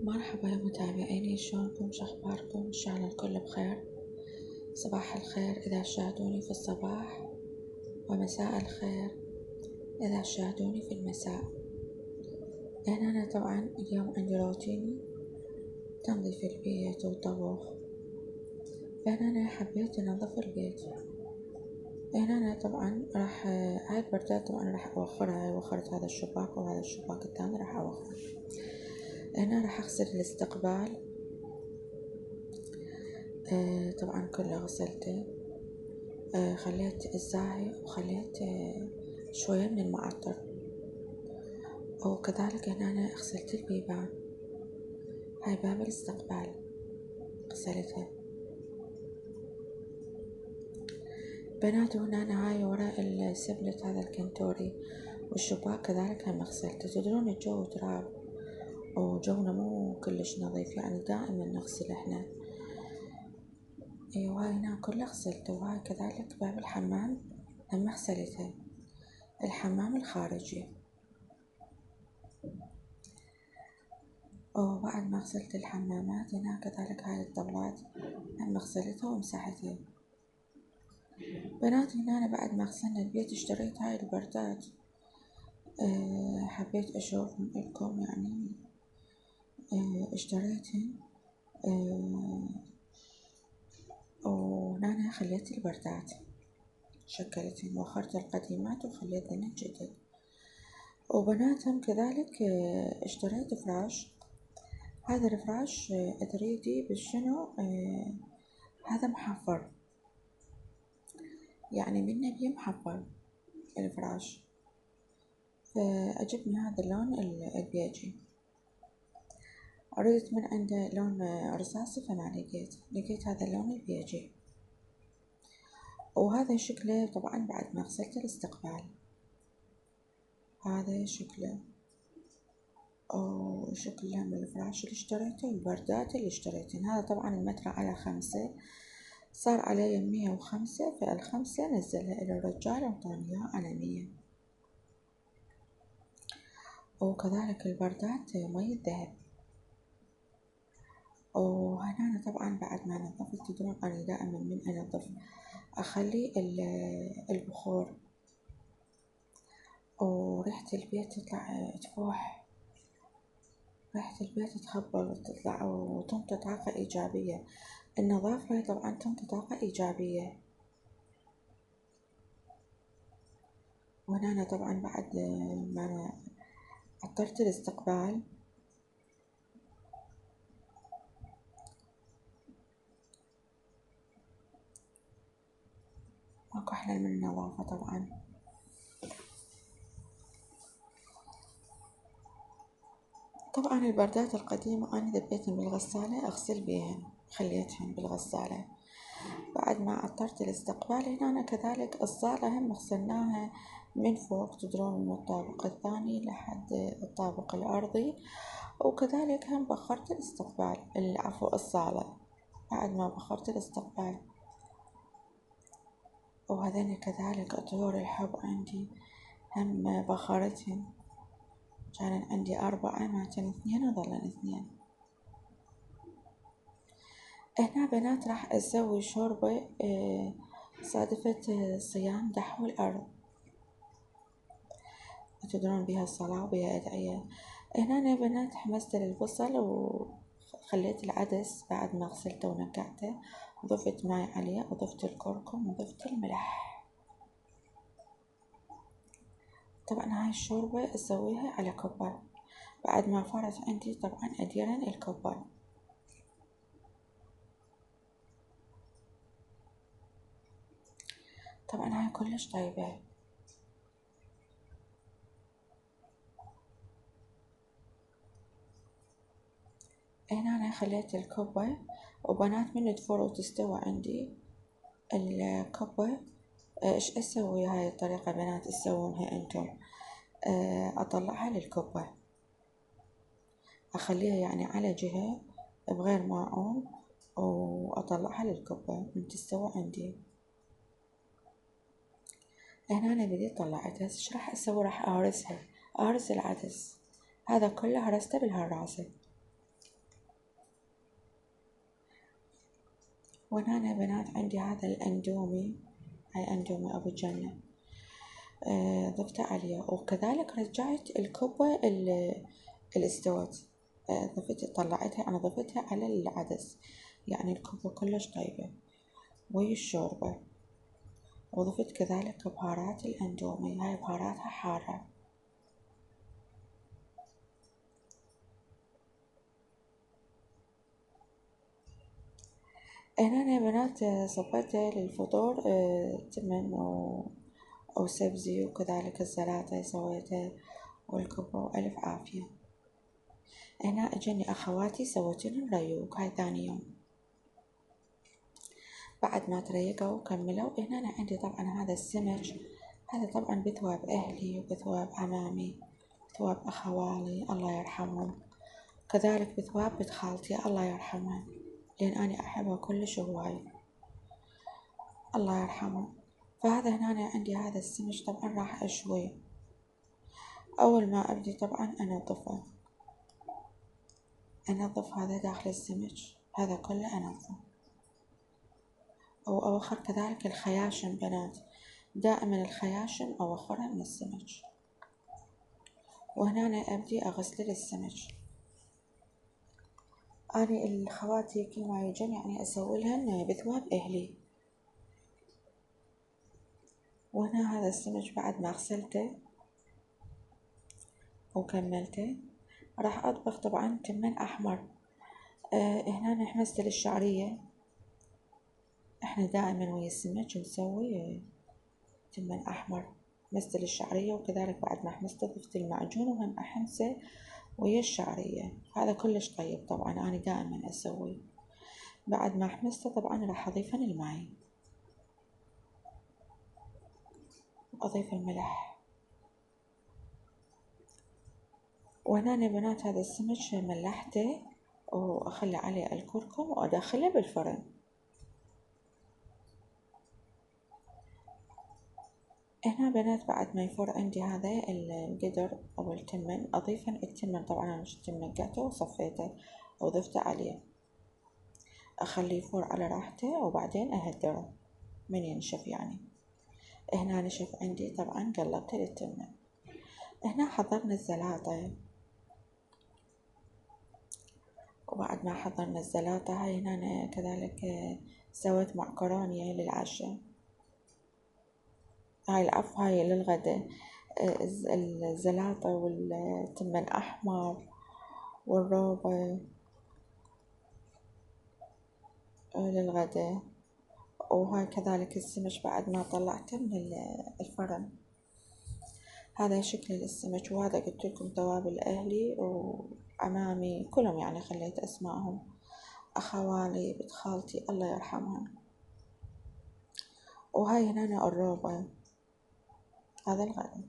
مرحبا يا متابعيني، شلونكم؟ شخباركم؟ إن شاء الله الكل بخير. صباح الخير إذا تشاهدوني في الصباح، ومساء الخير إذا تشاهدوني في المساء. أنا طبعا اليوم عندي روتيني تنظيف البيت وطبخ، أنا حبيت أنظف البيت. أنا طبعا راح هاي البردات طبعا راح أوخرها، وخرت هذا الشباك وهذا الشباك الثاني راح أوخر. أنا راح أغسل الاستقبال، طبعا كله غسلته. خليت الزاهي وخليت شوية من المعطر، وكذلك هنا أنا غسلت البيبان. هاي باب الاستقبال غسلتها بنات، وهنا أنا هاي وراء السبلت هذا الكنتوري والشباك كذلك هم غسلته. تدرون الجو تراب وجونا مو كلش نظيف، يعني دائما نغسل احنا. وهاي هنا كله غسلته، وهاي كذلك باب الحمام هم غسلته، الحمام الخارجي. وبعد ما غسلت الحمامات هنا كذلك هاي الطاولات هم غسلتها ومسحتها. بنات هنا أنا بعد ما غسلنا البيت اشتريت هاي البردات، حبيت أشوف لكم يعني اشتريتهن. وهنا خليت البردات شكلتهن، وخرت القديمات وخليتهن الجدد. وبناتهم كذلك اشتريت فراش. هذا الفراش تريدي بشنو؟ هذا محفر، يعني من نبي محفر الفراش، فأجبني هذا اللون البيجي. أريد من عنده لون رصاصي فما لقيت هذا اللون البيجي. وهذا شكله طبعا بعد ما غسلت الاستقبال، هذا شكله. وشكله من الفراش اللي اشتريته والبردات اللي اشتريتهن. هذا طبعا المتر على 5 صار علي 105، فالخمسة نزلها إلى الرجال وطاني إياه على 100. وكذلك البردات مي الذهب. وهنا طبعا بعد ما نظفت، تدرون أنا دائما من أنظف أخلي البخور، وريحة البيت تطلع تفوح، ريحة البيت تخبل وتطلع وتنطي طاقة إيجابية. النظافة طبعا تنطي طاقة إيجابية. وهنا أنا طبعا بعد ما عطرت الاستقبال، ماكو أحلى من النظافة طبعا. طبعا البردات القديمة أنا ذبيتهم بالغسالة أغسل بيهن، خليتهم بالغسالة. بعد ما عطرت الاستقبال هنا أنا كذلك الصالة هم غسلناها من فوق، تدرون من الطابق الثاني لحد الطابق الأرضي. وكذلك هم بخرت الاستقبال، العفو الصالة، بعد ما بخرت الاستقبال. وهذين كذلك طيور الحب عندي هم بخرتهن، كان عندي 4 ماتن 2 وظلن 2. هنا بنات راح أسوي شوربة صادفت صيام دحو الأرض، تدرون بها الصلاة وبها أدعية. هنا أنا بنات حمست البصل وخليت العدس بعد ما غسلته ونقعته، وضفت ماي عليه وضفت الكركم وضفت الملح. طبعا هاي الشوربة أسويها على كبة، بعد ما فرت عندي طبعا أديرن الكبة. طبعا هاي كلش طيبة. هنا أنا خليت الكبة، وبنات من تفور وتستوى عندي الكبة. إيش أسوي؟ هاي الطريقة بنات تسوونها أنتم. أطلعها للكبة، أخليها يعني على جهة بغير ماعون، وأطلعها للكبة من تستوى عندي. هنا أنا بديت طلعتها. إيش راح أسوي؟ راح أهرسها، أهرس العدس. هذا كله هرسته بالهراسة. وهنا أنا بنات عندي هذا الأندومي، هاي أندومي أبو جنة، ضفته عليه. وكذلك رجعت الكبة اللي استوت، طلعتها أنا ضفتها على العدس، يعني الكبة كلش طيبة ويا الشوربة. وضفت كذلك بهارات الأندومي، هاي بهاراتها حارة. هنا أنا بنات صبيته للفطور تمن أو سبزي، وكذلك السلطة سويته والكبة، وألف عافية. هنا أجني أخواتي سويتلهم ريوق، هاي ثاني يوم بعد ما تريقوا وكملوا. هنا أنا عندي طبعا هذا السمك، هذا طبعا بثواب أهلي وبثواب عمامي، بثواب أخوالي الله يرحمهم، كذلك بثواب بنت خالتي الله يرحمها، لأن أنا أحبها كلش هواي الله يرحمها. فهذا هنا أنا عندي هذا السمك طبعا راح أشويه. أول ما أبدي طبعا أنظف هذا داخل السمك، هذا كله أنظفه. وأوخر كذلك الخياشم بنات، دائما الخياشم أوخرها من السمك. وهنا أنا أبدي أغسل السمك. أنا الخواتي كل ما يجن يعني أسوي لهن بثواب أهلي. وهنا هذا السمك بعد ما غسلته وكملته راح أطبخ طبعا تمن أحمر. هنا أنا حمست الشعرية، احنا دائما ويا السمك نسوي تمن أحمر، حمست الشعرية. وكذلك بعد ما حمسته ضفت المعجون وهم أحمسه ويا الشعرية، هذا كلش طيب طبعا أنا دائما أسوي. بعد ما حمسته طبعا راح أضيفن الماي وأضيف الملح. وهنا أنا بنات هذا السمك ملحته وأخلي عليه الكركم وأدخله بالفرن. هنا بنات بعد ما يفور عندي هذا القدر أو التمن أضيف التمن، طبعا أنا التمن نقعته وصفيته وضفته عليه، أخليه يفور على راحته وبعدين أهدره من ينشف يعني. هنا نشف عندي طبعا قلبته للتمن. هنا حضرنا الزلاطة، وبعد ما حضرنا الزلاطة هاي هنا أنا كذلك سويت معكرونية للعشاء، هاي العفو هاي للغدا. الزلاطة والتمن أحمر والروبة للغدا. وهاي كذلك السمك بعد ما طلعته من الفرن، هذا شكل السمك. وهذا قلت لكم توابل أهلي وعمامي كلهم يعني خليت أسمائهم، أخوالي بنت خالتي الله يرحمها. وهاي هنا الروبة، هذا الغدا.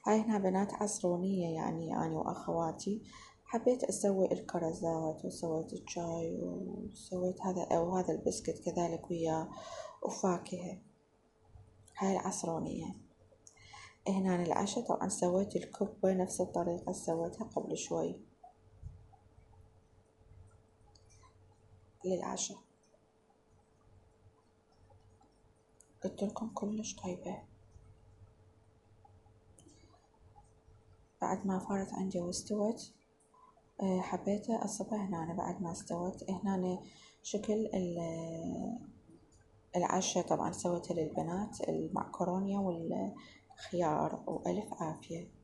هاي هنا بنات عصرونية يعني أنا وأخواتي، حبيت أسوي الكرزات وسويت الشاي وسويت هذا البسكت كذلك وياه وفاكهة. هاي العصرونية. هنا العشاء طبعا سويت الكبة نفس الطريقة سويتها قبل شوي للعشاء، قلت لكم كلش طيبة. بعد ما فارت عندي واستوت حبيت أصبها هنا. بعد ما استوت هنا شكل العشاء طبعا سويتها للبنات، المعكرونية والخيار، وألف عافية.